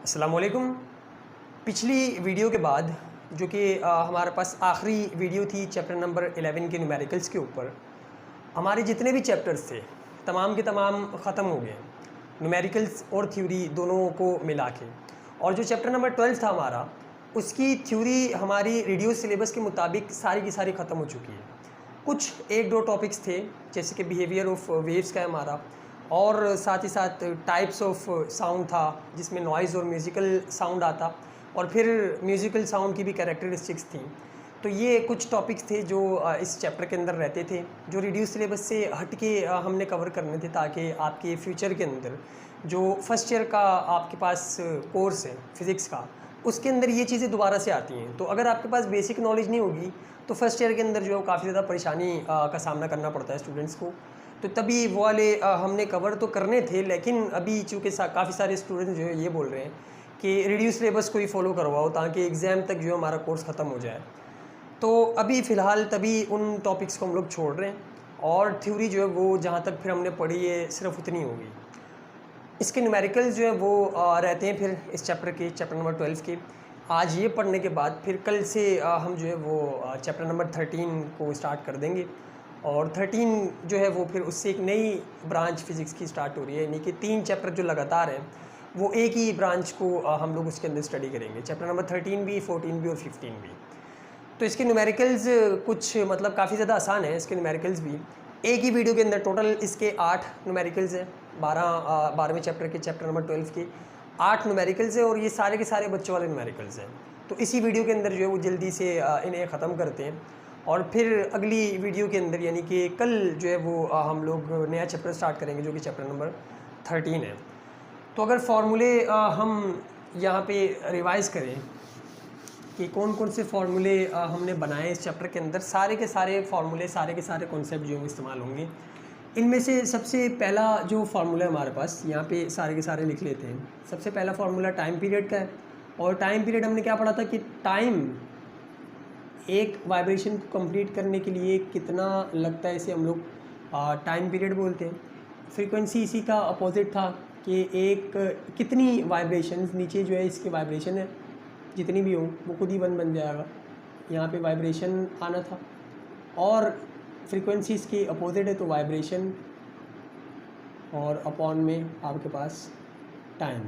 अस्सलाम वालेकुम। पिछली वीडियो के बाद जो कि हमारे पास आखिरी वीडियो थी चैप्टर नंबर 11 के न्यूमेरिकल्स के ऊपर, हमारे जितने भी चैप्टर्स थे तमाम के तमाम ख़त्म हो गए, न्यूमेरिकल्स और थ्योरी दोनों को मिला के। और जो चैप्टर नंबर 12 था हमारा, उसकी थ्योरी हमारी रेडियो सिलेबस के मुताबिक सारी की सारी ख़त्म हो चुकी है। कुछ एक दो टॉपिक्स थे जैसे कि बिहेवियर ऑफ वेव्स का है हमारा, और साथ ही साथ टाइप्स ऑफ साउंड था जिसमें नॉइज़ और म्यूज़िकल साउंड आता, और फिर म्यूज़िकल साउंड की भी कैरेक्टरिस्टिक्स थी। तो ये कुछ टॉपिक्स थे जो इस चैप्टर के अंदर रहते थे, जो रेडियो सिलेबस से हट के हमने कवर करने थे, ताकि आपके फ्यूचर के अंदर जो फर्स्ट ईयर का आपके पास कोर्स है फ़िज़िक्स का, उसके अंदर ये चीज़ें दोबारा से आती हैं। तो अगर आपके पास बेसिक नॉलेज नहीं होगी तो फर्स्ट ईयर के अंदर जो है काफ़ी ज़्यादा परेशानी का सामना करना पड़ता है स्टूडेंट्स को। तो तभी वो वाले हमने कवर तो करने थे, लेकिन अभी चूँकि काफ़ी सारे स्टूडेंट्स जो है ये बोल रहे हैं कि रेडियो सिलेबस को ही फॉलो करवाओ ताकि एग्ज़ाम तक जो है हमारा कोर्स ख़त्म हो जाए। तो अभी फ़िलहाल तभी उन टॉपिक्स को हम लोग छोड़ रहे हैं, और थ्योरी जो है वो जहाँ तक फिर हमने पढ़ी है सिर्फ उतनी होगी। इसके न्यूमेरिकल्स जो है वो रहते हैं फिर इस चैप्टर नंबर 12 के। आज ये पढ़ने के बाद फिर कल से हम जो है वो चैप्टर नंबर 13 को स्टार्ट कर देंगे, और 13 जो है वो फिर उससे एक नई ब्रांच फ़िज़िक्स की स्टार्ट हो रही है, यानी कि 3 चैप्टर जो लगातार हैं वो एक ही ब्रांच को हम लोग उसके अंदर स्टडी करेंगे, चैप्टर नंबर 13 भी, 14 भी और 15 भी। तो इसके न्यूमेरिकल्स कुछ मतलब काफ़ी ज़्यादा आसान है इसके न्यूमेरिकल्स भी। एक ही वीडियो के अंदर टोटल इसके 8 न्यूमेरिकल्स हैं, 12वें चैप्टर के चैप्टर नंबर 12 के 8 न्यूमेरिकल्स हैं, और ये सारे के सारे बच्चों वाले न्यूमेरिकल्स हैं। तो इसी वीडियो के अंदर जो है वो जल्दी से इन्हें ख़त्म करते हैं, और फिर अगली वीडियो के अंदर यानी कि कल जो है वो हम लोग नया चैप्टर स्टार्ट करेंगे जो कि चैप्टर नंबर 13 है। तो अगर फार्मूले हम यहाँ पे रिवाइज़ करें कि कौन कौन से फार्मूले हमने बनाए इस चैप्टर के अंदर, सारे के सारे फार्मूले, सारे के सारे कॉन्सेप्ट जो इस्तेमाल होंगे। इनमें से सबसे पहला जो फार्मूला है हमारे पास, यहाँ पे सारे के सारे लिख लेते हैं। सबसे पहला फार्मूला टाइम पीरियड का है, और टाइम पीरियड हमने क्या पढ़ा था कि टाइम एक वाइब्रेशन को कंप्लीट करने के लिए कितना लगता है, इसे हम लोग टाइम पीरियड बोलते हैं। फ्रीक्वेंसी इसी का अपोजिट था कि एक कितनी वाइब्रेशंस, नीचे जो है इसके वाइब्रेशन है जितनी भी हो वो खुद ही 1 बन जाएगा, यहाँ पे वाइब्रेशन आना था, और फ्रीक्वेंसी इसकी अपोजिट है तो वाइब्रेशन, और अपॉन में आपके पास टाइम।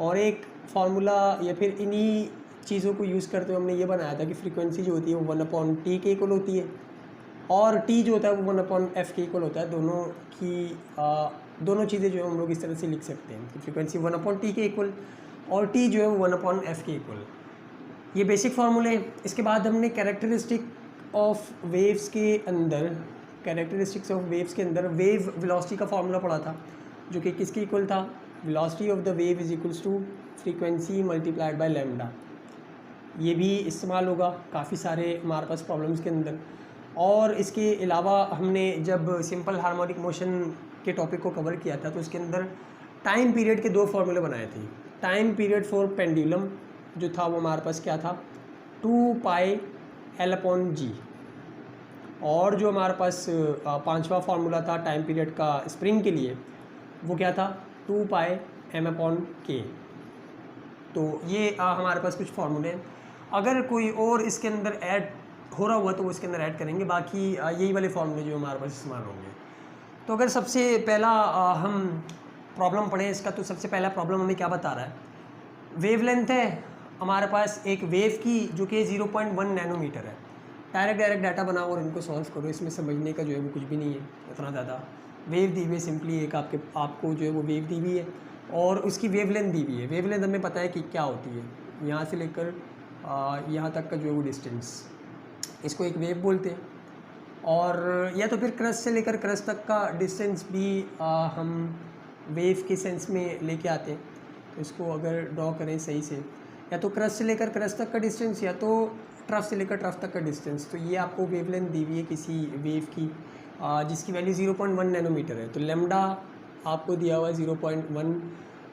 और एक फार्मूला या फिर इन्हीं चीज़ों को यूज़ करते हुए हमने ये बनाया था कि फ्रीक्वेंसी जो होती है वो 1/t के इक्वल होती है, और t जो होता है वो 1/f के इक्वल होता है। दोनों चीज़ें जो है हम लोग इस तरह से लिख सकते हैं कि फ्रीक्वेंसी 1/t के इक्वल, और t जो है वो 1/f के इक्वल। ये बेसिक फार्मूले हैं। इसके बाद हमने कैरेक्टरिस्टिक्स ऑफ वेव्स के अंदर वेव वेलोसिटी का फार्मूला पढ़ा था, जो कि किसके इक्वल था, velocity of the wave is equals to frequency multiplied by lambda. ये भी इस्तेमाल होगा काफ़ी सारे हमारे पास प्रॉब्लम्स के अंदर। और इसके अलावा हमने जब सिंपल हार्मोनिक मोशन के टॉपिक को कवर किया था तो उसके अंदर टाइम पीरियड के 2 फार्मूले बनाए थे। टाइम पीरियड फॉर पेंडुलम जो था वो हमारे पास क्या था, 2πL/g, और जो हमारे पास 5वां फार्मूला था टाइम पीरियड का स्प्रिंग के लिए वो क्या था, 2πm/k। तो ये हमारे पास कुछ फार्मूले हैं। अगर कोई और इसके अंदर ऐड हो रहा हुआ तो वो इसके अंदर ऐड करेंगे, बाकी यही वाले फार्मूले जो हमारे पास इस्तेमाल होंगे। तो अगर सबसे पहला हम प्रॉब्लम पढ़ें इसका, तो सबसे पहला प्रॉब्लम हमें क्या बता रहा है, वेवलेंथ है हमारे पास एक वेव की जो कि 0.1 नैनोमीटर है। डायरेक्ट डाटा बनाओ और इनको सॉल्व करो, इसमें समझने का जो है वो कुछ भी नहीं है इतना ज़्यादा। वेव दी हुई है, सिंपली एक आपको जो है वो वेव दी हुई है, और उसकी वेवलेंथ दी हुई है। वेवलेंथ हमें पता है कि क्या होती है, यहाँ से लेकर यहाँ तक का जो है वो डिस्टेंस, इसको एक वेव बोलते हैं। और या तो फिर क्रस्ट से लेकर क्रस्ट तक का डिस्टेंस भी हम वेव के सेंस में लेके आते हैं। तो इसको अगर ड्रॉ करें सही से, या तो क्रस्ट से लेकर क्रस्ट तक का डिस्टेंस, या तो ट्रफ से लेकर ट्रफ तक का डिस्टेंस। तो ये आपको वेवलेंथ दी हुई है किसी वेव की जिसकी वैल्यू 0.1 नैनोमीटर है। तो लैम्डा आपको दिया हुआ है 0.1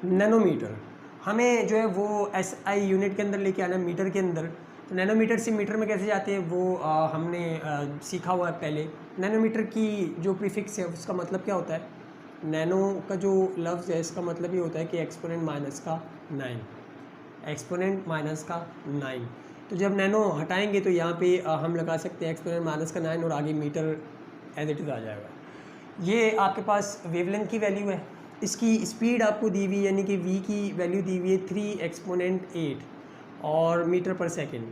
नैनोमीटर। हमें जो है वो SI यूनिट के अंदर लेके आना है, मीटर के अंदर। तो नैनोमीटर से मीटर में कैसे जाते हैं वो हमने सीखा हुआ है पहले। नैनोमीटर की जो प्रीफिक्स है उसका मतलब क्या होता है, नैनो का जो लफ्ज़ है इसका मतलब ये होता है कि एक्सपोनेंट -9। एक्सपोनेंट माइनस का 9। तो जब नैनो हटाएंगे तो यहाँ पे हम लगा सकते हैं एक्सपोनेंट माइनस का 9 और आगे मीटर एज इट इज़ आ जाएगा। ये आपके पास वेवलेंथ की वैल्यू है। इसकी स्पीड आपको दी हुई यानी कि v की वैल्यू दी हुई है 3 एक्सपोनेंट 8 और मीटर पर सेकेंड।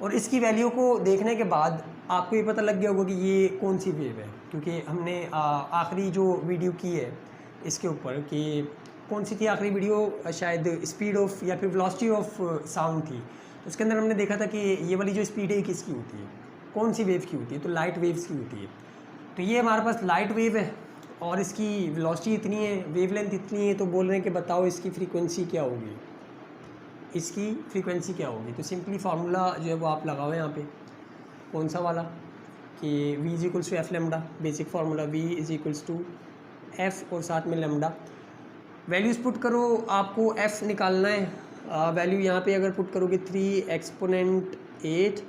और इसकी वैल्यू को देखने के बाद आपको ये पता लग गया होगा कि ये कौन सी वेव है, क्योंकि हमने आखिरी जो वीडियो की है इसके ऊपर कि कौन सी थी आखिरी वीडियो, शायद स्पीड ऑफ या फिर वेलोसिटी ऑफ साउंड थी। तो उसके अंदर हमने देखा था कि ये वाली जो स्पीड है किसकी होती है, कौन सी वेव की होती है, तो लाइट वेव्स की होती है। तो ये हमारे पास लाइट वेव है और इसकी वेलोसिटी इतनी है, वेवलेंथ इतनी है, तो बोल रहे हैं कि बताओ इसकी फ्रीक्वेंसी क्या होगी, इसकी फ्रीक्वेंसी क्या होगी। तो सिंपली फार्मूला जो है वो आप लगाओ यहाँ पे, कौन सा वाला कि v is equals to F lambda, basic formula v is equals to F और साथ में लेमडा। वैल्यूज़ पुट करो, आपको f निकालना है। वैल्यू यहाँ पे अगर पुट करोगे 3 एक्सपोनेंट 8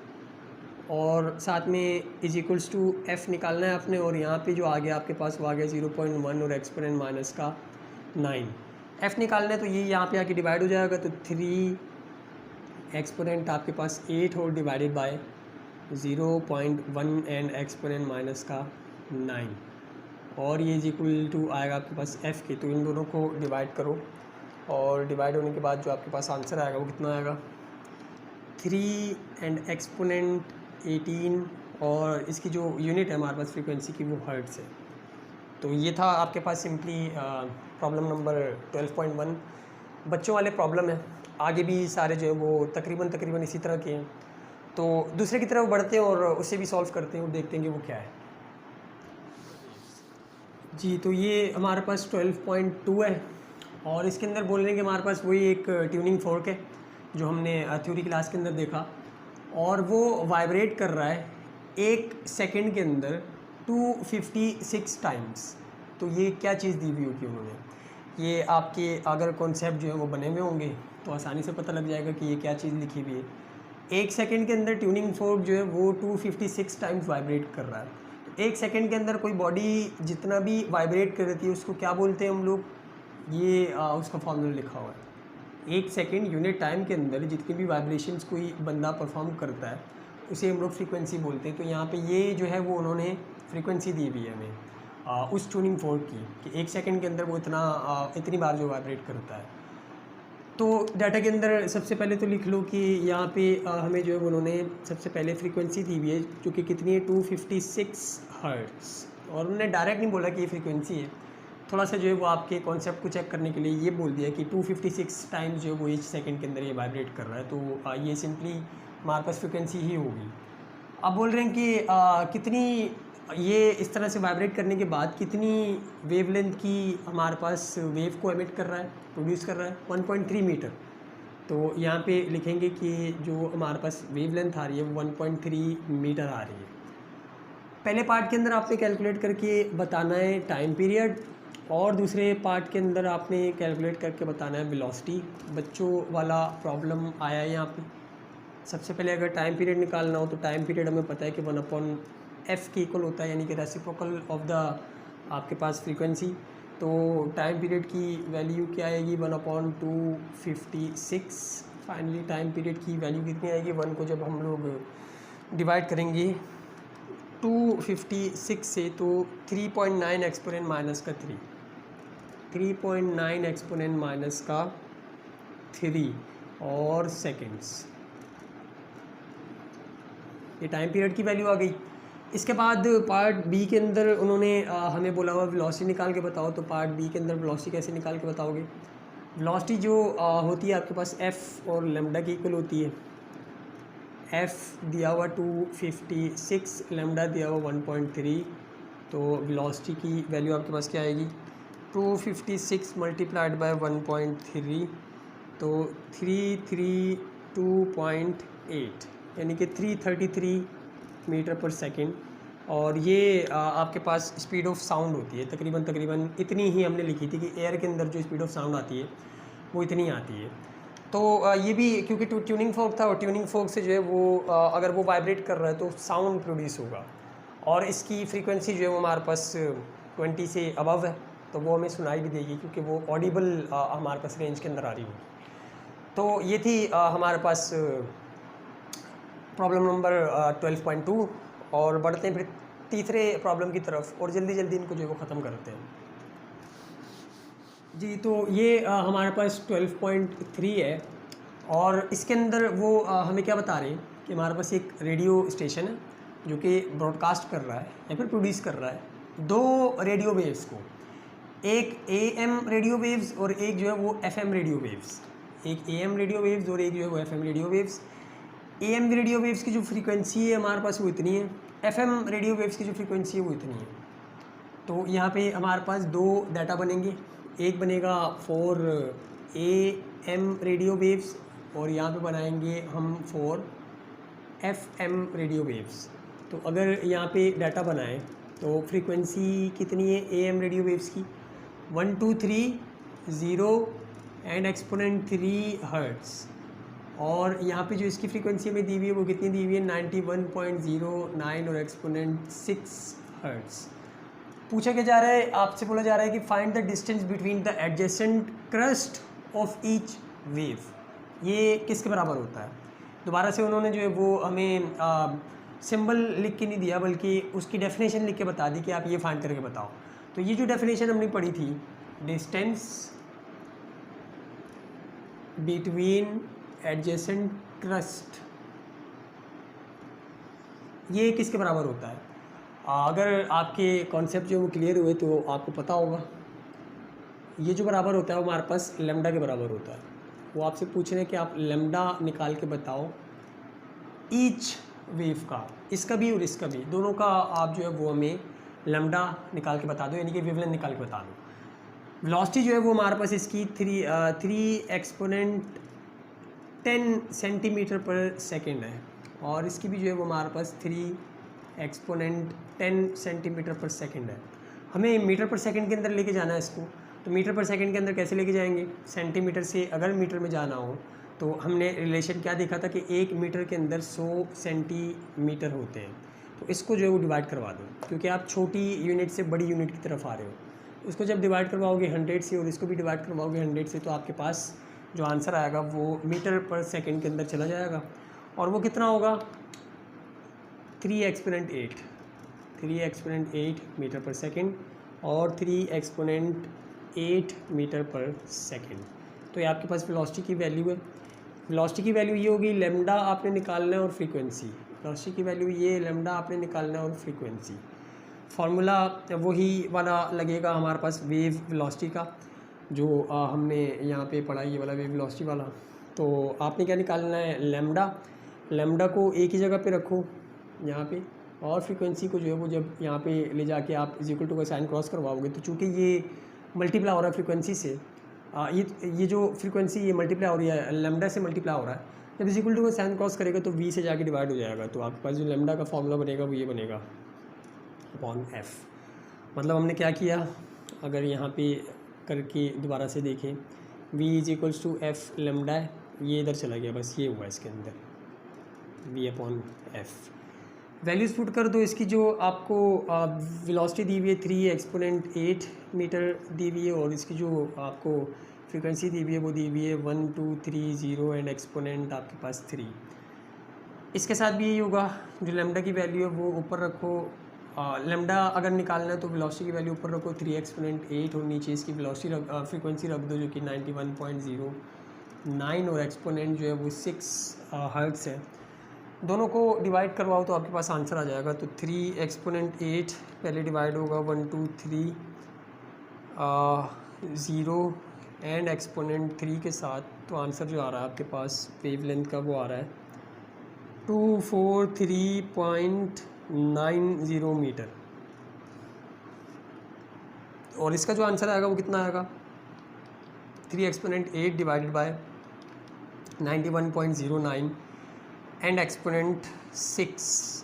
और साथ में इज इक्वल्स टू एफ़ निकालना है आपने, और यहाँ पे जो आ गया आपके पास वो आ गया 0.1 और एक्सपोनेंट माइनस का 9। एफ़ निकालना है तो ये यहाँ पे आके डिवाइड हो जाएगा, तो 3 एक्सपोनेंट आपके पास 8 और divided by 0.1 and exponent minus का 9, और ये इज इक्वल टू आएगा आपके पास एफ़ के। तो इन दोनों को डिवाइड करो और डिवाइड होने के बाद जो आपके पास आंसर आएगा वो कितना आएगा 3 एंड एक्सपोनेंट 18, और इसकी जो यूनिट है हमारे पास फ्रीक्वेंसी की वो हर्ट्ज़ है। तो ये था आपके पास सिंपली प्रॉब्लम नंबर 12.1। बच्चों वाले प्रॉब्लम है, आगे भी सारे जो है वो तकरीबन इसी तरह के हैं। तो दूसरे की तरफ बढ़ते हैं और उससे भी सॉल्व करते हैं और देखते हैं कि वो क्या है। जी, तो ये हमारे पास 12.2 है और इसके अंदर बोल रहे हैं कि हमारे पास वही एक ट्यूनिंग फोर्क है जो हमने थ्योरी क्लास के अंदर देखा, और वो वाइब्रेट कर रहा है 1 सेकंड के अंदर 256 टाइम्स। तो ये क्या चीज़ दी हुई होगी उन्होंने, ये आपके अगर कॉन्सेप्ट जो है वो बने हुए होंगे तो आसानी से पता लग जाएगा कि ये क्या चीज़ लिखी हुई है। 1 सेकंड के अंदर ट्यूनिंग फोर्क जो है वो 256 टाइम्स वाइब्रेट कर रहा है। 1 सेकंड के अंदर कोई बॉडी जितना भी वाइब्रेट कर रही है उसको क्या बोलते हैं हम लोग, ये उसका फॉर्मूला लिखा हुआ है। 1 सेकंड यूनिट टाइम के अंदर जितनी भी वाइब्रेशंस कोई बंदा परफॉर्म करता है उसे हम लोग फ्रीक्वेंसी बोलते हैं। तो यहाँ पे ये जो है वो उन्होंने फ्रीक्वेंसी दी हुई है हमें उस ट्यूनिंग फोर्क की कि 1 सेकंड के अंदर वो इतनी बार जो वाइब्रेट करता है। तो डाटा के अंदर सबसे पहले तो लिख लो कि यहाँ पे हमें जो है उन्होंने सबसे पहले फ्रीक्वेंसी दी हुई है जो कि कितनी है 256 हर्ट्ज़, और उन्होंने डायरेक्ट नहीं बोला कि ये फ्रीक्वेंसी है, थोड़ा सा जो है वो आपके कॉन्सेप्ट को चेक करने के लिए ये बोल दिया कि 256 टाइम्स जो है वो 1 सेकंड के अंदर ये वाइब्रेट कर रहा है। तो ये सिंपली हमारे पास फ्रीक्वेंसी ही होगी। अब बोल रहे हैं कि कितनी ये इस तरह से वाइब्रेट करने के बाद कितनी वेवलेंथ की हमारे पास वेव को एमिट कर रहा है, प्रोड्यूस कर रहा है 1.3 मीटर। तो यहाँ पे लिखेंगे कि जो हमारे पास वेवलेंथ आ रही है वो 1.3 मीटर आ रही है। पहले पार्ट के अंदर आपने कैलकुलेट करके बताना है टाइम पीरियड, और दूसरे पार्ट के अंदर आपने कैलकुलेट करके बताना है वेलोसिटी। बच्चों वाला प्रॉब्लम आया है यहाँ पे। सबसे पहले अगर टाइम पीरियड निकालना हो तो टाइम पीरियड हमें पता है कि 1/f के इक्वल होता है, यानी कि रेसिप्रोकल ऑफ द आपके पास फ्रीक्वेंसी। तो टाइम पीरियड की वैल्यू क्या आएगी 1/256। फाइनली टाइम पीरियड की वैल्यू कितनी आएगी, 1 को जब हम लोग डिवाइड करेंगे 256 से तो 3.9 एक्सपोनेंट माइनस का 3.9 एक्सपोनेंट माइनस का 3 और सेकेंड्स, ये टाइम पीरियड की वैल्यू आ गई। इसके बाद पार्ट बी के अंदर उन्होंने हमें बोला हुआ वेलोसिटी निकाल के बताओ। तो पार्ट बी के अंदर वेलोसिटी कैसे निकाल के बताओगे, वेलोसिटी जो होती है आपके पास एफ़ और लेमडा की इक्वल होती है। एफ़ दिया हुआ 256, लेमडा दिया हुआ 1.3, तो वेलोसिटी की वैल्यू आपके पास क्या आएगी 256 मल्टीप्लाइड बाय 1.3, तो 332.8 यानी कि 333 मीटर पर सेकेंड। और ये आपके पास स्पीड ऑफ साउंड होती है, तकरीबन इतनी ही हमने लिखी थी कि एयर के अंदर जो स्पीड ऑफ साउंड आती है वो इतनी आती है। तो ये भी क्योंकि ट्यूनिंग फोर्क था और ट्यूनिंग फोर्क से जो है वो अगर वो वाइब्रेट कर रहा है तो साउंड प्रोड्यूस होगा, और इसकी फ्रीक्वेंसी जो है वो हमारे पास 20 से अबव है, तो वो हमें सुनाई भी देगी क्योंकि वो ऑडिबल हमारे पास रेंज के अंदर आ रही होगी। तो ये थी हमारे पास प्रॉब्लम नंबर 12.2 और बढ़ते हैं फिर तीसरे प्रॉब्लम की तरफ और जल्दी जल्दी इनको जो है वो ख़त्म करते हैं जी। तो ये हमारे पास 12.3 है और इसके अंदर वो हमें क्या बता रहे हैं कि हमारे पास एक रेडियो स्टेशन है जो कि ब्रॉडकास्ट कर रहा है या फिर प्रोड्यूस कर रहा है दो रेडियो वेव्स को, एक AM रेडियो वेव्स और एक जो है वो FM रेडियो वेव्स, एक AM रेडियो वेव्स और एक जो है वो FM radio waves. AM radio waves की जो फ्रीक्वेंसी है हमारे पास वो इतनी है, FM रेडियो वेव्स की जो फ्रीक्वेंसी है वो इतनी है। तो यहाँ पे हमारे पास दो डाटा बनेंगे, एक बनेगा फॉर AM रेडियो वेव्स और यहाँ पे बनाएंगे हम फॉर FM रेडियो वेव्स। तो अगर यहाँ पे डाटा बनाएं तो फ्रीक्वेंसी कितनी है AM रेडियो वेव्स की 1230 एंड एक्सपोनेंट 3 हर्ट्ज़ और यहाँ पे जो इसकी फ्रीक्वेंसी हमें दी हुई है वो कितनी दी हुई है 91.09 और एक्सपोनेंट 6 हर्ट्ज़। पूछा क्या जा रहा है, आपसे बोला जा रहा है कि find the distance between the adjacent crust of each wave, ये किसके बराबर होता है। दोबारा से उन्होंने जो है वो हमें सिंबल लिख के नहीं दिया बल्कि उसकी डेफिनेशन लिख के बता दी कि आप ये फाइंड करके बताओ। तो ये जो डेफिनेशन हमने पढ़ी थी, डिस्टेंस बिटवीन एडजेसेंट क्रस्ट, ये किसके बराबर होता है। अगर आपके कॉन्सेप्ट जो वो क्लियर हुए तो आपको पता होगा ये जो बराबर होता है वो हमारे पास लेमडा के बराबर होता है। वो आपसे पूछ रहे हैं कि आप लेमडा निकाल के बताओ ईच वेव का, इसका भी और इसका भी, दोनों का आप जो है वो हमें लेमडा निकाल के बता दो, यानी कि वेवलेंथ निकाल के बता दो। वेलोसिटी जो है वो हमारे पास इसकी 3 एक्सपोनेंट 10 सेंटीमीटर पर सेकेंड है और इसकी भी जो है वो हमारे पास 3 एक्सपोनेंट 10 सेंटीमीटर पर सेकेंड है। हमें मीटर पर सेकेंड के अंदर लेके जाना है इसको, तो मीटर पर सेकेंड के अंदर कैसे लेके जाएंगे, सेंटीमीटर से अगर मीटर में जाना हो तो हमने रिलेशन क्या देखा था कि 1 मीटर के अंदर 100 सेंटीमीटर होते हैं। तो इसको जो है वो डिवाइड करवा दो, क्योंकि आप छोटी यूनिट से बड़ी यूनिट की तरफ आ रहे हो। उसको जब डिवाइड करवाओगे 100 से और इसको भी डिवाइड करवाओगे 100 से, तो आपके पास जो आंसर आएगा वो मीटर पर सेकेंड के अंदर चला जाएगा और वो कितना होगा 3 एक्सपोनेंट 8 मीटर पर सेकेंड और 3 एक्सपोनेंट 8 मीटर पर सेकेंड। तो ये आपके पास वेलोसिटी की वैल्यू है। वेलोसिटी की वैल्यू ये होगी, लेमडा आपने निकालना है और फ्रीक्वेंसी, वेलोसिटी की वैल्यू ये लेमडा आपने निकालना है और फ्रीक्वेंसी। फार्मूला वही वाला लगेगा हमारे पास वेव वेलोसिटी का जो हमने यहाँ पे पढ़ा, ये वाला वेव वेलोसिटी वाला। तो आपने क्या निकालना है, लेमडा को एक ही जगह पे रखो यहाँ पे और फ्रीक्वेंसी को जो है वो जब यहाँ पे ले जाके आप इक्वल टू का साइन क्रॉस करवाओगे तो चूँकि ये मल्टीप्लाई हो रहा है फ्रीक्वेंसी से, ये जो फ्रीक्वेंसी ये मल्टीप्लाई हो रही है लेमडा से मल्टीप्लाई हो रहा है, जब इक्वल टू का साइन क्रॉस करेगा तो v से जाके डिवाइड हो जाएगा। तो आपके पास जो लेमडा का फॉर्मूला बनेगा वो ये बनेगा अपॉन f। मतलब हमने क्या किया, अगर यहाँ पे करके दोबारा से देखें v is equals to F lambda है, ये इधर चला गया, बस ये हुआ इसके अंदर v upon F. Values put कर दो इसकी, जो आपको वेलोसिटी दी हुई है 3 एक्सपोनेंट 8 मीटर दी हुई है और इसकी जो आपको फ्रीक्वेंसी दी हुई है वो दी हुई है 1230 एंड एक्सपोनेंट आपके पास 3। इसके साथ भी यही होगा, जो लेमडा की वैल्यू है वो ऊपर रखो, लेमडा अगर निकालना है तो वेलोसिटी की वैल्यू ऊपर रखो 3 एक्सपोनेंट 8 और नीचे इसकी वेलोसिटी फ्रीक्वेंसी रख दो जो कि 91.09 और एक्सपोनेंट जो है वो 6 हर्ट्ज़ है। दोनों को डिवाइड करवाओ तो आपके पास आंसर आ जाएगा। तो 3 एक्सपोनेंट 8 पहले डिवाइड होगा 1230 एंड एक्सपोनेंट 3 के साथ, तो आंसर जो आ रहा है आपके पास वेवलेंथ का वो आ रहा है 243.90 मीटर। और इसका जो आंसर आएगा वो कितना आएगा 3 exponent 8 divided by 91.09 and exponent 6।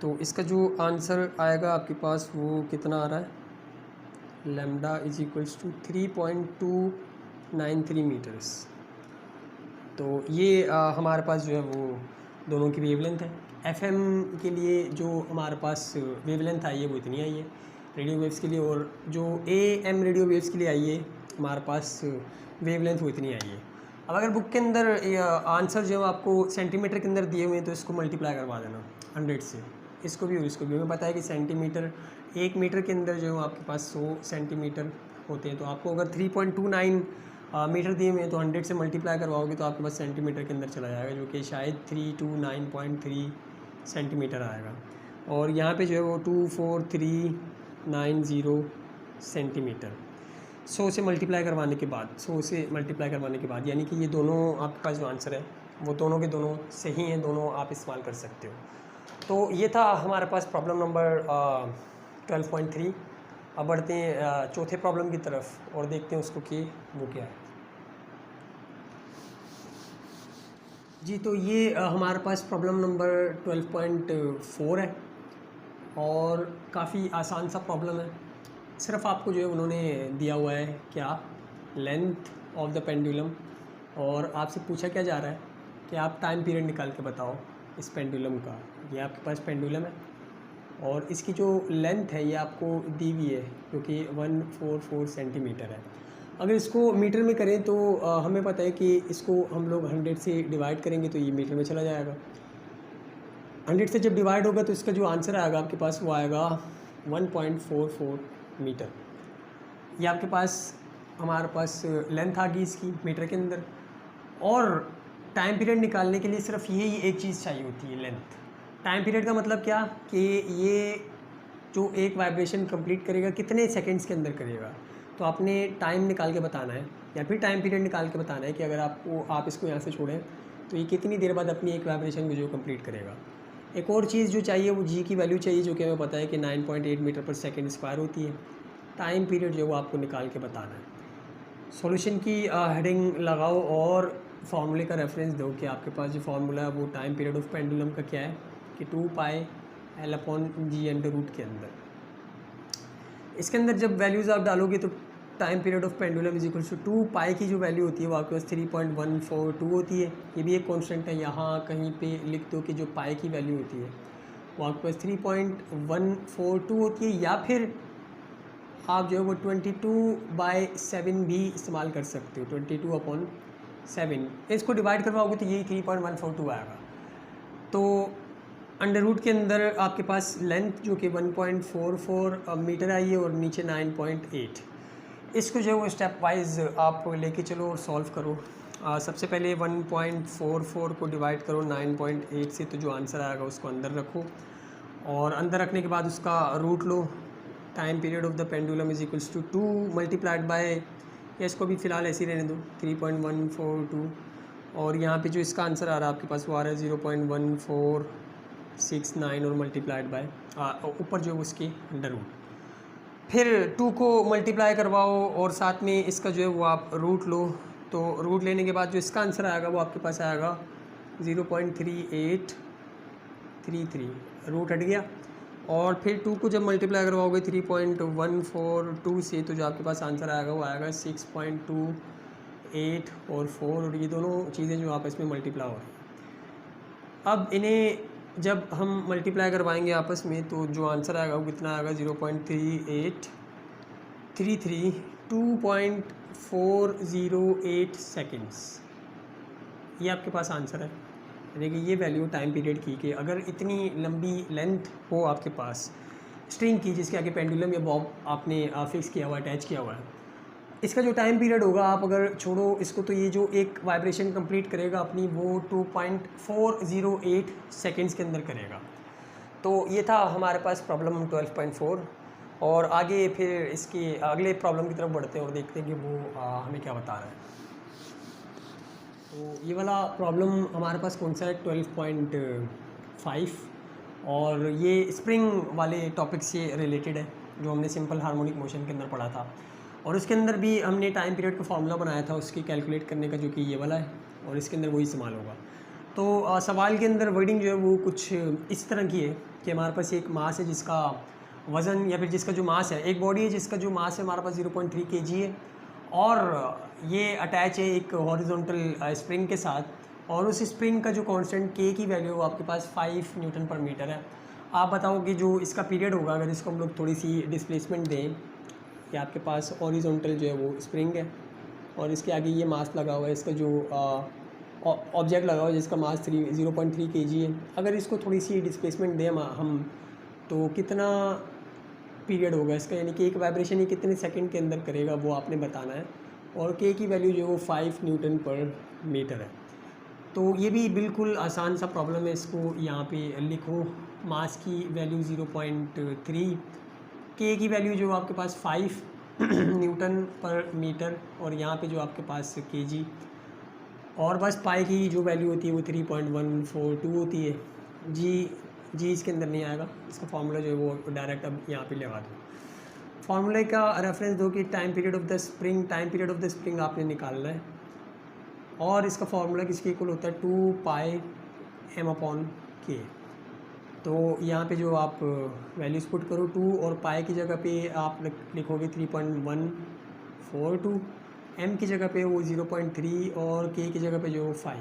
तो इसका जो आंसर आएगा आपके पास वो कितना आ रहा है, lambda is equals to 3.293 meters. तो ये हमारे पास जो है वो दोनों की वेवलेंथ है। एफएम के लिए जो हमारे पास वेवलेंथ आई है वो इतनी आई है रेडियो वेव्स के लिए, और जो एएम रेडियो वेव्स के लिए आई है हमारे पास वेवलेंथ वो इतनी आई है। अब अगर बुक के अंदर आंसर जो है आपको सेंटीमीटर के अंदर दिए हुए हैं तो इसको मल्टीप्लाई करवा देना 100 से, इसको भी और इसको भी। हमें पता है कि सेंटीमीटर 1 मीटर के अंदर जो है आपके पास 100 सेंटीमीटर होते हैं, तो आपको अगर 3.29 मीटर दिए हुए हैं तो 100 से मल्टीप्लाई करवाओगे तो आपके पास सेंटीमीटर के अंदर चला जाएगा, जो कि शायद 329.3 सेंटीमीटर आएगा। और यहाँ पे जो है वो 24390 सेंटीमीटर 100 से मल्टीप्लाई करवाने के बाद, 100 से मल्टीप्लाई करवाने के बाद, यानी कि ये दोनों आपके पास जो आंसर है वो दोनों के दोनों सही हैं, दोनों आप इस्तेमाल कर सकते हो। तो ये था हमारे पास प्रॉब्लम नंबर 12.3। अब बढ़ते हैं चौथे प्रॉब्लम की तरफ और देखते हैं उसको कि वो क्या है। जी, तो ये हमारे पास प्रॉब्लम नंबर 12.4 है और काफ़ी आसान सा प्रॉब्लम है। सिर्फ आपको जो है उन्होंने दिया हुआ है क्या, लेंथ ऑफ द पेंडुलम, और आपसे पूछा क्या जा रहा है कि आप टाइम पीरियड निकाल के बताओ इस पेंडुलम का। ये आपके पास पेंडुलम है और इसकी जो लेंथ है ये आपको दी हुई है जो कि 144 सेंटीमीटर है। अगर इसको मीटर में करें तो हमें पता है कि इसको हम लोग 100 से डिवाइड करेंगे तो ये मीटर में चला जाएगा। 100 से जब डिवाइड होगा तो इसका जो आंसर आएगा आपके पास वो आएगा 1.44 मीटर। ये आपके पास हमारे पास लेंथ आ गई इसकी मीटर के अंदर। और टाइम पीरियड निकालने के लिए सिर्फ यही एक चीज़ चाहिए होती है, लेंथ। टाइम पीरियड का मतलब क्या कि ये जो एक वाइब्रेशन कंप्लीट करेगा कितने सेकंड्स के अंदर करेगा, तो आपने टाइम निकाल के बताना है या फिर टाइम पीरियड निकाल के बताना है कि अगर आप इसको यहाँ से छोड़ें तो ये कितनी देर बाद अपनी एक वाइब्रेशन को जो कंप्लीट करेगा। एक और चीज़ जो चाहिए वो जी की वैल्यू चाहिए, जो कि हमें पता है कि 9.8 मीटर पर सेकेंड स्क्वायर होती है। टाइम पीरियड जो है वो आपको निकाल के बताना है। सॉल्यूशन की हेडिंग लगाओ और फार्मूले का रेफरेंस दो कि आपके पास जो फार्मूला है वो टाइम पीरियड ऑफ पेंडुलम का क्या है कि 2πL/g के अंदर। इसके अंदर जब वैल्यूज़ आप डालोगे तो time period of pendulum is equal to 2π की जो वैल्यू होती है वो आपके पास 3.142 होती है। ये भी एक कांस्टेंट है, यहाँ कहीं पे लिख दो कि जो पाई की वैल्यू होती है वो आपके पास 3.142 होती है, या फिर आप जो है वो 22/7 भी इस्तेमाल कर सकते हो। 22/7 इसको डिवाइड करवाओगे तो यही 3.142 आएगा। तो अंडर रूट के अंदर आपके पास लेंथ जो कि 1.44 मीटर आई है और नीचे 9.8। इसको जो है वो स्टेप वाइज आप लेके चलो और सॉल्व करो। सबसे पहले 1.44 को डिवाइड करो 9.8 से, तो जो आंसर आएगा उसको अंदर रखो और अंदर रखने के बाद उसका रूट लो। Time period of the pendulum is equals to 2 multiplied by, या इसको भी फ़िलहाल ऐसे ही रहने दो 3.142, और यहाँ पे जो इसका आंसर आ रहा है आपके पास वो आ रहा है 0.1469 और मल्टीप्लाइड बाय ऊपर जो है उसकी अंडर रूट। फिर 2 को मल्टीप्लाई करवाओ और साथ में इसका जो है वो आप रूट लो। तो रूट लेने के बाद जो इसका आंसर आएगा वो आपके पास आएगा 0.3833, रूट हट गया। और फिर 2 को जब मल्टीप्लाई करवाओगे 3.142 से, तो जो आपके पास आंसर आएगा वो आएगा 6.28 और 4, और ये दोनों चीज़ें जो आपस में मल्टीप्लाई हो रही हैं। अब इन्हें जब हम मल्टीप्लाई करवाएंगे आपस में तो जो आंसर आएगा वो कितना आएगा 0.3833, 2.408 सेकेंड्स। ये आपके पास आंसर है। यानी कि ये वैल्यू टाइम पीरियड की कि अगर इतनी लंबी लेंथ हो आपके पास स्ट्रिंग की जिसके आगे पेंडुलम या बॉब आपने फिक्स किया हुआ है, अटैच किया हुआ है, इसका जो टाइम पीरियड होगा आप अगर छोड़ो इसको तो ये जो एक वाइब्रेशन कंप्लीट करेगा अपनी वो 2.408 सेकेंड्स के अंदर करेगा। तो ये था हमारे पास प्रॉब्लम 12.4 और आगे फिर इसके अगले प्रॉब्लम की तरफ बढ़ते हैं और देखते हैं कि वो हमें क्या बता रहा है। तो ये वाला प्रॉब्लम हमारे पास कौन सा है 12.5 और ये स्प्रिंग वाले टॉपिक से रिलेटेड है जो हमने सिंपल हार्मोनिक मोशन के अंदर पढ़ा था, और उसके अंदर भी हमने टाइम पीरियड का फार्मूला बनाया था उसकी कैलकुलेट करने का, जो कि ये वाला है, और इसके अंदर वही इस्तेमाल होगा। तो सवाल के अंदर वर्डिंग जो है वो कुछ इस तरह की है कि हमारे पास एक मास है जिसका वज़न या फिर जिसका जो मास है, एक बॉडी है जिसका जो मास है हमारे पास 0.3 kg है और ये अटैच है एक हॉरिजॉन्टल स्प्रिंग के साथ, और उस स्प्रिंग का जो कांस्टेंट के की वैल्यू वो आपके पास 5 न्यूटन पर मीटर है। आप बताओ कि जो इसका पीरियड होगा अगर इसको हम लोग थोड़ी सी डिस्प्लेसमेंट दें कि आपके पास हॉरिजॉन्टल जो है वो स्प्रिंग है और इसके आगे ये मास लगा हुआ है, इसका जो ऑब्जेक्ट लगा हुआ है जिसका मास 0.3 kg है। अगर इसको थोड़ी सी डिस्प्लेसमेंट दें हम तो कितना पीरियड होगा इसका, यानी कि एक वाइब्रेशन ये कितने सेकंड के अंदर करेगा वो आपने बताना है। और के की वैल्यू जो है वो 5 न्यूटन पर मीटर है। तो ये भी बिल्कुल आसान सा प्रॉब्लम है, इसको यहाँ पे लिखो। मास की वैल्यू 0.3, के की वैल्यू जो आपके पास 5 न्यूटन पर मीटर, और यहाँ पे जो आपके पास केजी, और बस पाई की जो वैल्यू होती है वो 3.142 होती है। जी इसके अंदर नहीं आएगा, इसका फार्मूला जो है वो डायरेक्ट अब यहाँ पे लगा दो। फार्मूले का रेफरेंस दो कि time period of the spring आपने निकालना है, और इसका फार्मूला किसके इक्वल होता है 2 पाई m/k। तो यहाँ पे जो आप वैल्यूज़ पुट करो 2 और पाई की जगह पे आप लिखोगे 3.142, m की जगह पे वो 0.3 और k की जगह पे जो 5।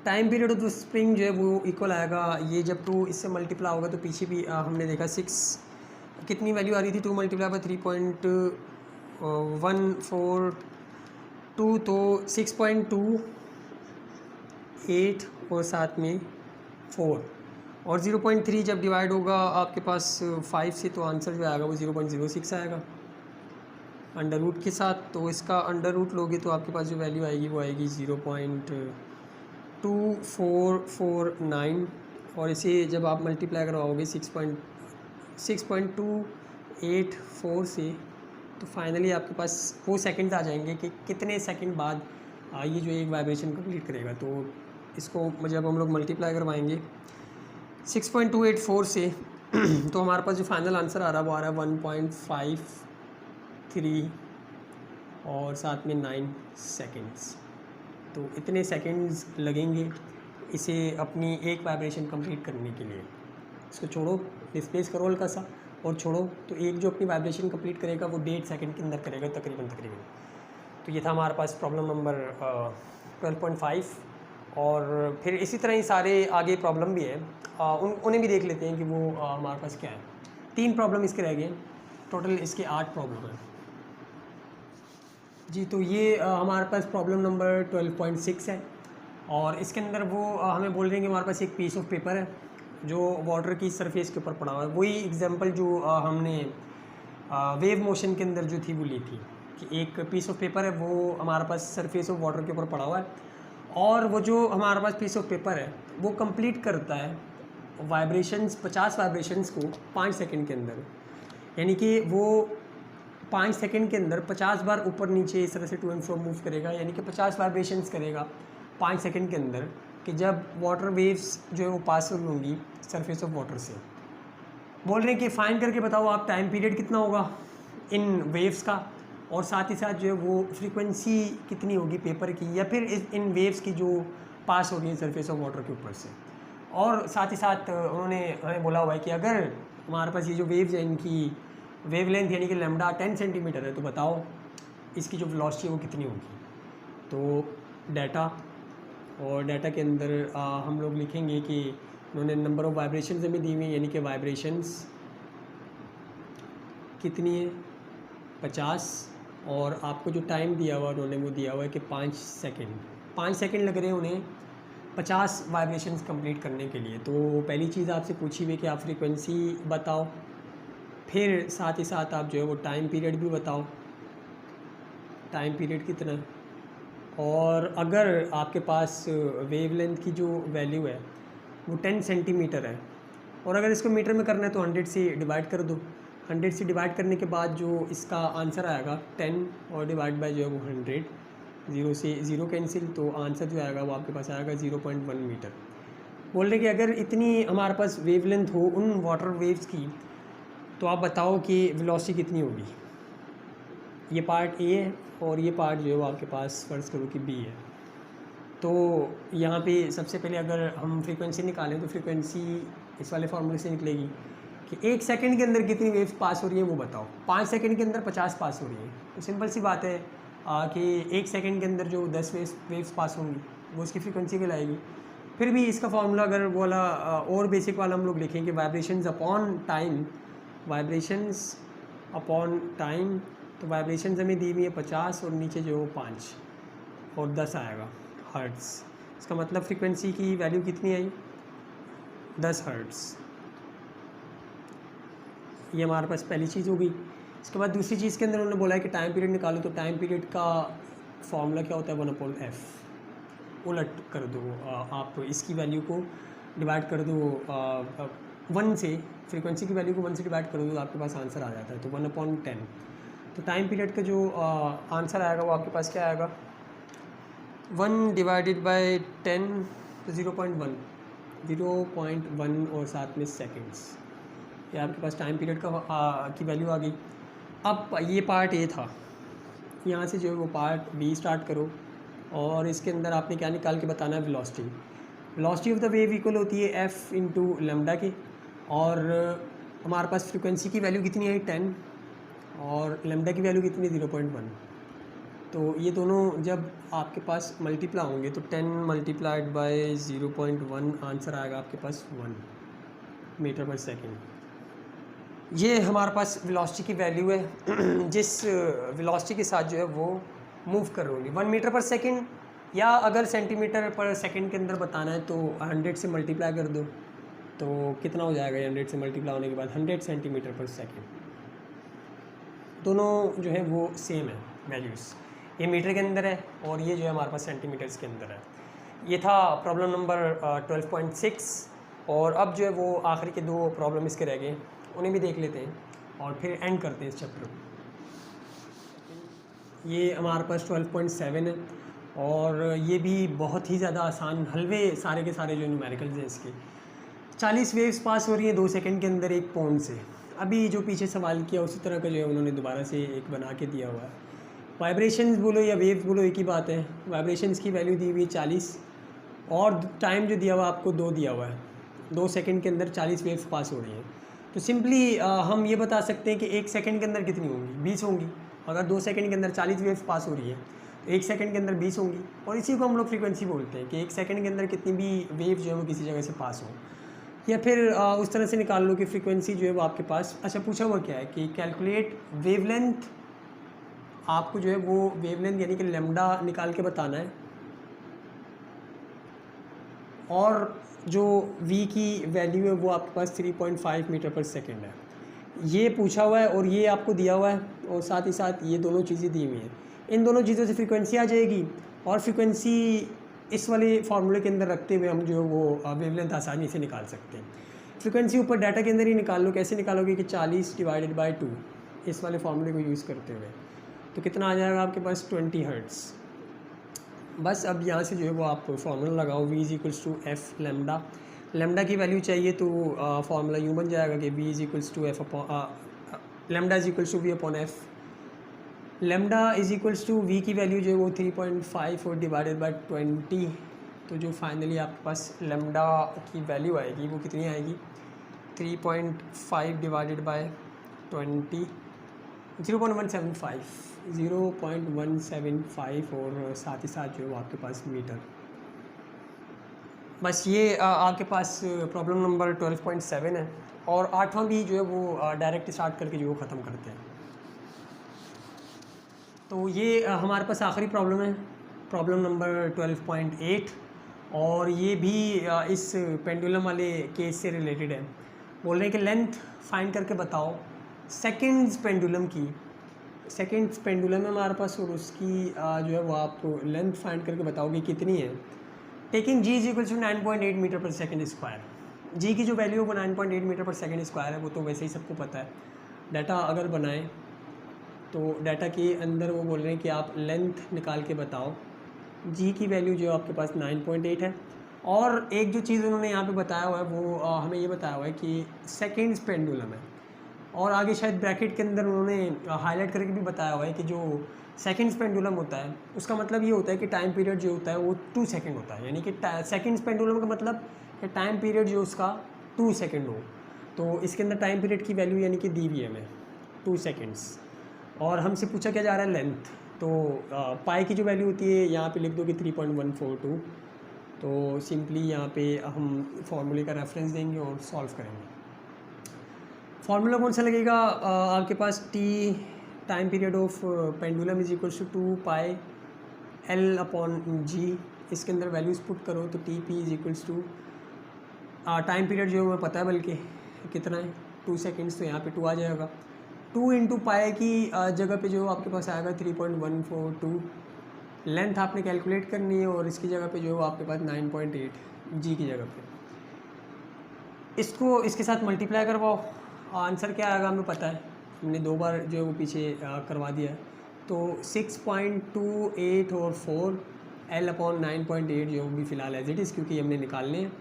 Time period of the spring जो है वो इक्वल आएगा, ये जब 2 इससे मल्टीप्लाई होगा तो पीछे भी हमने देखा 6 कितनी वैल्यू आ रही थी, 2 मल्टीप्लाई बाय 3.142 तो 6.28 और साथ में 4, और 0.3 जब डिवाइड होगा आपके पास 5 से तो आंसर जो आएगा वो 0.06 आएगा अंडर रूट के साथ। तो इसका अंडर रूट लोगे तो आपके पास जो वैल्यू आएगी वो आएगी 0.2449, और इसे जब आप मल्टीप्लाई करवाओगे 6.284 से तो फाइनली आपके पास वो सेकंड्स आ जाएंगे कि कितने सेकंड बाद ये जो एक वाइब्रेशन कंप्लीट करेगा। तो इसको जब हम लोग मल्टीप्लाई करवाएंगे 6.284 से तो हमारे पास जो फाइनल आंसर आ रहा है वो आ रहा है 1.53 और साथ में 9 सेकंड्स। तो इतने सेकंड्स लगेंगे इसे अपनी एक वाइब्रेशन कंप्लीट करने के लिए। इसको छोड़ो, डिस्प्लेस करो हल्का सा और छोड़ो, तो एक जो अपनी वाइब्रेशन कंप्लीट करेगा वो 1.5 सेकंड के अंदर करेगा तकरीबन। तो ये था हमारे पास प्रॉब्लम नंबर 12.5, और फिर इसी तरह ही सारे आगे प्रॉब्लम भी है, उन्हें भी देख लेते हैं कि वो हमारे पास क्या है। 3 प्रॉब्लम इसके रह गए, टोटल इसके 8 प्रॉब्लम हैं जी। तो ये हमारे पास प्रॉब्लम नंबर 12.6 है, और इसके अंदर वो हमें बोल रहे हैं कि हमारे पास एक पीस ऑफ पेपर है जो वाटर की सरफेस के ऊपर पड़ा हुआ है। वही एग्जांपल जो हमने वेव मोशन के अंदर जो थी वो ली थी कि एक पीस ऑफ पेपर है वो हमारे पास सरफेस ऑफ वाटर के ऊपर पड़ा हुआ है, और वो जो हमारे पास पीस ऑफ पेपर है वो कंप्लीट करता है वाइब्रेशंस 50 वाइब्रेशंस को 5 सेकंड के अंदर, यानी कि वो 5 सेकंड के अंदर 50 बार ऊपर नीचे इस तरह से टू एंड फ्रो मूव करेगा, यानी कि 50 वाइब्रेशंस करेगा 5 सेकंड के अंदर, कि जब वाटर वेव्स जो है वो पास होंगी सरफेस ऑफ वाटर से। बोल रहे हैं कि फाइंड करके बताओ आप टाइम पीरियड कितना होगा इन वेव्स का, और साथ ही साथ जो है वो फ्रीक्वेंसी कितनी होगी पेपर की या फिर इन वेव्स की जो पास हो रही है सरफेस ऑफ वाटर के ऊपर से। और साथ ही साथ उन्होंने हमें बोला हुआ है कि अगर हमारे पास ये जो वेव्स है इनकी वेवलेंथ यानी कि लैम्डा 10 सेंटीमीटर है, तो बताओ इसकी जो वेलोसिटी है वो कितनी होगी। तो डाटा, और डाटा के अंदर हम लोग लिखेंगे कि उन्होंने नंबर ऑफ़ वाइब्रेशंस हमें दी हुई, यानी कि वाइब्रेशंस कितनी है 50, और आपको जो टाइम दिया हुआ उन्होंने वो दिया हुआ है कि 5 सेकंड लग रहे हैं उन्हें 50 वाइब्रेशंस कंप्लीट करने के लिए। तो पहली चीज़ आपसे पूछी हुई कि आप फ्रीक्वेंसी बताओ, फिर साथ ही साथ आप जो है वो टाइम पीरियड भी बताओ, टाइम पीरियड कितना, और अगर आपके पास वेवलेंथ की जो वैल्यू है वो 10 सेंटीमीटर है, और अगर इसको मीटर में करना है तो 100 से डिवाइड कर दो। 100 से डिवाइड करने के बाद जो इसका आंसर आएगा 10 और डिवाइड बाय जो है वो 100, 0 से 0 कैंसिल, तो आंसर जो आएगा वो आपके पास आएगा 0.1 मीटर। बोल रहे कि अगर इतनी हमारे पास वेवलेंथ हो उन वाटर वेव्स की, तो आप बताओ कि वेलोसिटी कितनी होगी। ये पार्ट ए है और ये पार्ट जो है वो आपके पास फ़र्ज़ करो कि बी है। तो यहाँ पे सबसे पहले अगर हम फ्रीक्वेंसी निकालें तो फ्रीक्वेंसी इस वाले फार्मूले से निकलेगी कि 1 सेकंड के अंदर कितनी वेव्स पास हो रही है वो बताओ। 5 सेकंड के अंदर 50 पास हो रही है, तो सिंपल सी बात है कि 1 सेकंड के अंदर जो 10 वेव्स पास होंगी वो उसकी फ्रीक्वेंसी कहलाएगी। फिर भी इसका फार्मूला अगर वो वाला और बेसिक वाला हम लोग लिखेंगे वाइब्रेशंस अपॉन टाइम तो वाइब्रेशन हमें दी हुई है 50 और नीचे जो 5 और 10 आएगा हर्ट्स। इसका मतलब फ्रीक्वेंसी की वैल्यू कितनी आई, 10 हर्ट्स। ये हमारे पास पहली चीज़ हो गई। इसके बाद दूसरी चीज़ के अंदर उन्होंने बोला है कि टाइम पीरियड निकालो, तो टाइम पीरियड का फॉर्मूला क्या होता है, 1/f। उलट कर दो, आप इसकी वैल्यू को डिवाइड कर दो 1 से, फ्रीक्वेंसी की वैल्यू को 1 से डिवाइड कर दो तो आपके पास आंसर आ जाता है, तो 1/10। तो टाइम पीरियड का जो आंसर आएगा वो आपके पास क्या आएगा, 1 डिवाइडेड बाय 10 तो 0.1 और साथ में सेकेंड्स। ये आपके पास टाइम पीरियड का की वैल्यू आ गई। अब ये पार्ट ए था, यहाँ से जो है वो पार्ट बी स्टार्ट करो और इसके अंदर आपने क्या निकाल के बताना है, velocity. Velocity of the wave equal होती है एफ इंटू लेमडा के, और हमारे पास फ्रीक्वेंसी की वैल्यू कितनी है 10 और लेमडा की वैल्यू कितनी है 0.1। तो ये दोनों जब आपके पास मल्टीप्लाई होंगे तो 10 मल्टीप्लाइड बाय 0.1 आंसर आएगा आपके पास 1 मीटर पर सेकेंड। ये हमारे पास वेलोसिटी की वैल्यू है जिस वेलोसिटी के साथ जो है वो मूव कर रही होगी 1 मीटर पर सेकेंड, या अगर सेंटीमीटर पर सेकेंड के अंदर बताना है तो 100 से मल्टीप्लाई कर दो तो कितना हो जाएगा, 100 से मल्टीप्लाई होने के बाद 100 सेंटीमीटर पर सेकेंड। दोनों जो है वो सेम है वैल्यूज़, ये मीटर के अंदर है और ये जो है हमारे पास सेंटीमीटर्स के अंदर है। ये था प्रॉब्लम नंबर 12.6। और अब जो है वो आखिरी के 2 प्रॉब्लम इसके रह गए, उन्हें भी देख लेते हैं और फिर एंड करते हैं इस चैप्टर को। ये हमारे पास 12.7 है और ये भी बहुत ही ज़्यादा आसान, हलवे सारे के सारे जो न्यूमेरिकल्स हैं इसके। 40 वेव्स पास हो रही हैं 2 सेकंड के अंदर एक पॉइंट से। अभी जो पीछे सवाल किया उसी तरह का जो है उन्होंने दोबारा से एक बना के दिया हुआ है। वाइब्रेशंस बोलो या वेव्स बोलो एक ही बात है। वाइब्रेशंस की वैल्यू दी हुई है 40 और टाइम जो दिया हुआ आपको 2 दिया हुआ है, 2 सेकंड के अंदर 40 वेव्स पास हो रही हैं। तो सिंपली हम ये बता सकते हैं कि 1 सेकंड के अंदर कितनी होंगी, 20 होंगी। अगर 2 सेकंड के अंदर 40 वेव्स पास हो रही है तो 1 सेकंड के अंदर 20 होंगी, और इसी को हम लोग फ्रीक्वेंसी बोलते हैं कि 1 सेकंड के अंदर कितनी भी वेव जो है वो किसी जगह से पास हो। या फिर उस तरह से निकाल लो कि फ्रीक्वेंसी जो है वो आपके पास, अच्छा पूछा हुआ क्या है कि कैलकुलेट वेवलेंथ, आपको जो है वो वेवलेंथ यानी कि लैम्डा निकाल के बताना है, और जो v की वैल्यू है वो आपके पास 3.5 मीटर पर सेकेंड है। ये पूछा हुआ है और ये आपको दिया हुआ है, और साथ ही साथ ये दोनों चीज़ें दी हुई हैं। इन दोनों चीज़ों से फ्रीक्वेंसी आ जाएगी, और फ्रीक्वेंसी इस वाले फार्मूले के अंदर रखते हुए हम जो वो वेवलेंथ आसानी से निकाल सकते हैं। फ्रीक्वेंसी ऊपर डाटा के अंदर ही निकाल लो। कैसे निकालोगे कि 40 डिवाइडेड बाय 2 इस वाले फार्मूले को यूज़ करते हुए, तो कितना आ जाएगा आपके पास 20 हर्ट्ज़। बस अब यहाँ से जो है वो आप फार्मूला लगाओ, v = f लैम्डा। लैम्डा की वैल्यू चाहिए तो फार्मूला यूँ बन जाएगा कि v = f lambda = v/f। Lambda = v की वैल्यू जो है वो 3.5 और डिवाइडेड बाय 20, तो जो फाइनली आपके पास लैम्डा की वैल्यू आएगी वो कितनी आएगी, 3.5 डिवाइडेड बाय 20, 0.175 और साथ ही साथ जो है आपके पास मीटर। बस ये आपके पास प्रॉब्लम नंबर 12.7 है, और 8वां भी जो है वो डायरेक्ट स्टार्ट करके जो वो ख़त्म करते हैं। तो ये हमारे पास आखिरी प्रॉब्लम है, प्रॉब्लम नंबर 12.8, और ये भी इस पेंडुलम वाले केस से रिलेटेड है। बोल रहे हैं कि लेंथ फाइंड करके बताओ सेकंड्स पेंडुलम की। सेकंड्स पेंडुलम है हमारे पास, और उसकी जो है वो आप लेंथ फाइंड करके बताओगे कितनी है। टेकिंग g = 9.8 मीटर पर सेकेंड स्क्वायर। जी की जो वैल्यू है वो 9.8 मीटर पर सेकेंड स्क्वायर है, वो तो वैसे ही सबको पता है। डाटा अगर बनाएं तो डाटा के अंदर वो बोल रहे हैं कि आप लेंथ निकाल के बताओ। जी की वैल्यू जो आपके पास 9.8 है, और एक जो चीज़ उन्होंने यहाँ पे बताया हुआ है वो हमें ये बताया हुआ है कि सेकंड्स पेंडुलम है, और आगे शायद ब्रैकेट के अंदर उन्होंने हाईलाइट करके भी बताया हुआ है कि जो सेकंड्स पेंडुलम होता है उसका मतलब ये होता है कि टाइम पीरियड जो होता है वो 2 सेकंड होता है। यानी कि सेकंड्स पेंडुलम का मतलब कि टाइम पीरियड जो उसका 2 सेकंड हो। तो इसके अंदर टाइम पीरियड की वैल्यू यानी कि दी हुई है हमें 2 सेकंड्स, और हमसे पूछा क्या जा रहा है लेंथ। तो पाई की जो वैल्यू होती है यहाँ पे लिख दो कि 3.142। तो सिंपली यहाँ पे हम फार्मूले का रेफरेंस देंगे और सॉल्व करेंगे। फार्मूला कौन सा लगेगा, आपके पास t time period of pendulum is equals to 2 pi L upon g. इसके अंदर वैल्यूज़ पुट करो तो T P is equals to time period जो हमें पता है बल्कि कितना है 2 सेकेंड्स, तो यहाँ पे 2 आ जाएगा। 2 इंटू पाई की जगह पे जो आपके पास आएगा 3.142। लेंथ आपने कैलकुलेट करनी है और इसकी जगह पे जो आपके पास 9.8 जी की जगह पे। इसको इसके साथ मल्टीप्लाई करवाओ, आंसर क्या आएगा हमें पता है, हमने 2 बार जो है वो पीछे करवा दिया है। तो 6.28 और 4 एल अपॉन 9.8 जो भी फ़िलहाल एज इट इज़, क्योंकि हमने निकालने हैं।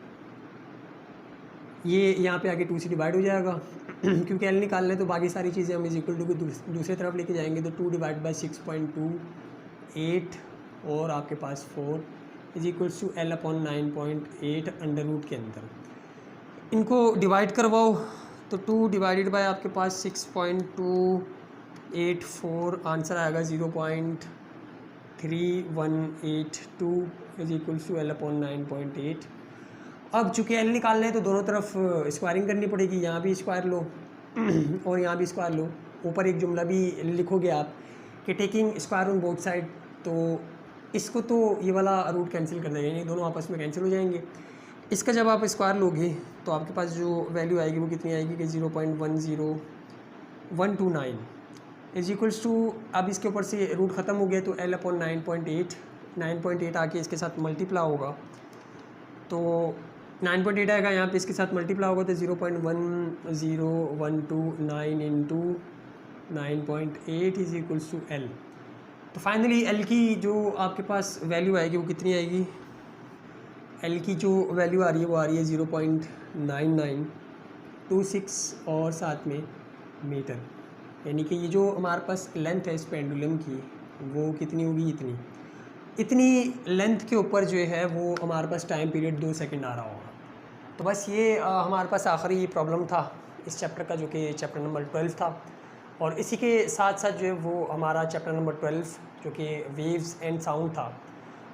ये यहाँ पे आके 2 से डिवाइड हो जाएगा क्योंकि एल निकालना है तो बाकी सारी चीज़ें हम इज इक्वल टू की दूसरी तरफ लेके जाएंगे। तो 2 डिवाइड बाई 6.28 और आपके पास 4 is equals to L upon 9.8 under root के अंदर। इनको डिवाइड करवाओ तो 2 डिवाइडेड बाय आपके पास 6.284 आंसर आएगा 0.3182 is equals to L upon 9.8। अब चूँकि एल निकालना है तो दोनों तरफ स्क्वायरिंग करनी पड़ेगी, यहाँ भी स्क्वायर लो और यहाँ भी स्क्वायर लो। ऊपर एक जुमला भी लिखोगे आप कि taking square on both side, तो इसको तो ये वाला रूट कैंसिल कर देंगे, ये दोनों आपस में कैंसिल हो जाएंगे। इसका जब आप स्क्वायर लोगे तो आपके पास जो वैल्यू आएगी वो कितनी आएगी कि 0.10129 इज इक्वल्स टू, अब इसके ऊपर से रूट ख़त्म हो गया तो एल अपॉन 9.8 आके इसके साथ मल्टीप्लाई होगा तो 9.8 आएगा, यहाँ पे इसके साथ मल्टीप्लाई होगा तो 0.10129 into 9.8 is equals to L. तो फाइनली एल की जो आपके पास वैल्यू आएगी वो कितनी आएगी, एल की जो वैल्यू आ रही है वो आ रही है 0.9926 और साथ में मीटर, यानी कि ये जो हमारे पास लेंथ है इस पेंडुलम की वो कितनी होगी, इतनी लेंथ के ऊपर जो है वो हमारे पास टाइम पीरियड 2 सेकंड आ रहा होगा। तो बस ये हमारे पास आखिरी प्रॉब्लम था इस चैप्टर का, जो कि चैप्टर नंबर 12 था। और इसी के साथ साथ जो है वो हमारा चैप्टर नंबर 12 जो कि वेव्स एंड साउंड था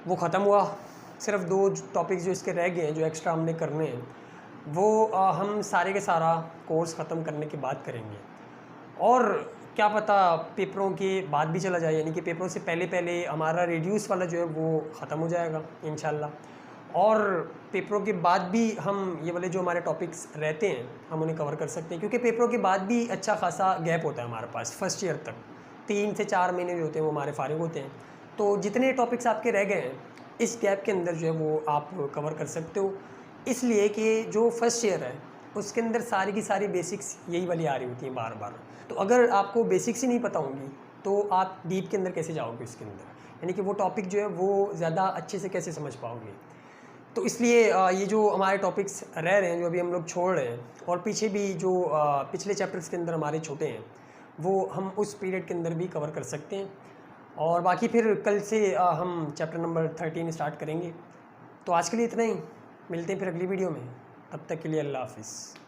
वो ख़त्म हुआ। सिर्फ 2 टॉपिक्स जो इसके रह गए हैं जो एक्स्ट्रा हमने करने हैं वो हम सारे के सारा कोर्स ख़त्म करने के बाद करेंगे। और क्या पता पेपरों के बाद भी चला जाए, यानी कि पेपरों से पहले पहले हमारा रेडियूस वाला जो है वो ख़त्म हो जाएगा इंशाल्लाह। और पेपरों के बाद भी हम ये वाले जो हमारे टॉपिक्स रहते हैं हम उन्हें कवर कर सकते हैं, क्योंकि पेपरों के बाद भी अच्छा खासा गैप होता है हमारे पास। फर्स्ट ईयर तक 3 से 4 महीने जो होते हैं वो हमारे फारिग होते हैं। तो जितने टॉपिक्स आपके रह गए हैं इस गैप के अंदर जो है वो आप कवर कर सकते हो, इसलिए कि जो फर्स्ट ईयर है उसके अंदर सारी की सारी बेसिक्स यही वाली आ रही होती हैं बार बार। तो अगर आपको बेसिक्स ही नहीं पता होंगी तो आप डीप के अंदर कैसे जाओगे उसके अंदर, यानी कि वो टॉपिक जो है वो ज़्यादा अच्छे से कैसे समझ पाओगे। तो इसलिए ये जो हमारे टॉपिक्स रह रहे हैं जो अभी हम लोग छोड़ रहे हैं, और पीछे भी जो पिछले चैप्टर्स के अंदर हमारे छोटे हैं वो हम उस पीरियड के अंदर भी कवर कर सकते हैं। और बाकी फिर कल से हम चैप्टर नंबर 13 स्टार्ट करेंगे। तो आज के लिए इतना ही, मिलते हैं फिर अगली वीडियो में, तब तक के लिए अल्लाह हाफिज़।